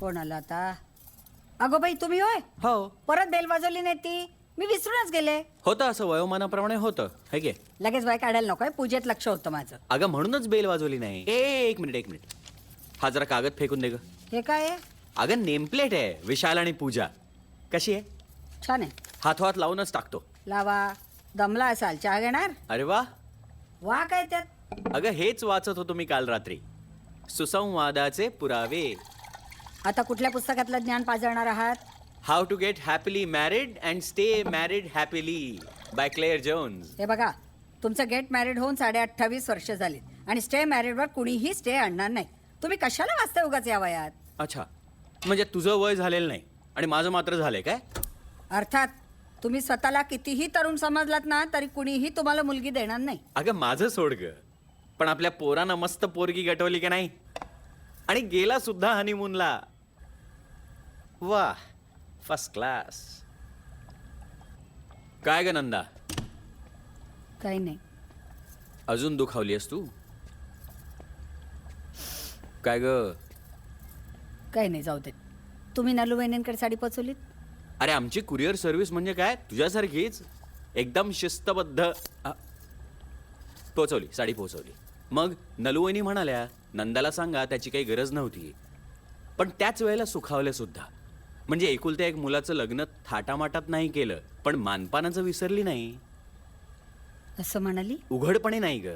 कोण आला आता? अगो बाई तुम्ही होय? हो परत बेल वाजवली नाही ती? मी विसरूनच गेले. होतं असं वयोमानाप्रमाणे होतं है गे. लगेच बाय काढायला नकोय, पूजेत लक्ष होतं माझं. अगं म्हणूनच बेल वाजवली नाही. एक मिनिट हा जरा कागद फेकून दे ग. हे काय आहे? अगं नेमप्लेट आहे विशाल आणि पूजा. कशी आहे? छान आहे. हातोहात लावूनच टाकतो. लावा. दमला असाल, चहा घेणार? अरे वा. वा काय त्यात? अगं हेच वाचत होतो मी काल रात्री. सुसंवादाचे पुरावे. आता कुठल्या पुस्तकातलं ज्ञान पाजळणार आहात? How to get happily married and stay married happily by Claire Jones. हे बघा, तुमचं गेट मॅरिड होऊन 28.5 वर्ष झाली आणि स्टे मॅरिडवर कुणीही स्टे आणणार नाही. तुम्ही कशाला वाचता उगाच या वयात? अच्छा, म्हणजे तुझं वय झालेलं नाही आणि माझं मात्र झालंय काय? अर्थात तुम्ही स्वतःला कितीही तरुण समजलात ना तरी कुणीही तुम्हाला मुलगी देणार नाही. अगं माझं सोड ग, पण आपल्या पोरानं मस्त पोरगी गटवली का नाही? आणि गेला सुद्धा हनीमूनला. वा, फर्स्ट क्लास. काय ग नंदा, काही नाही. अजून दुखावली आहेस तू? काय ग? काही नाही, जाऊ देत. तुम्ही नलू वहिनींकडे साडी पोचवलीत? अरे आमची कुरिअर सर्व्हिस म्हणजे काय, तुझ्यासारखीच एकदम शिस्तबद्ध. पोचवली, साडी पोचवली. मग नलुवहिनी म्हणाल्या नंदाला सांगा त्याची काही गरज नव्हती, पण त्याच वेळेला सुखावल्या सुद्धा. म्हणजे एकुलत्या एक मुलाचं लग्न थाटामाटात नाही केलं, पण मानपानाचं विसरली नाही. असं म्हणाली? उघडपणे नाही ग,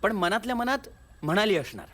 पण मनातल्या मनात म्हणाली असणार.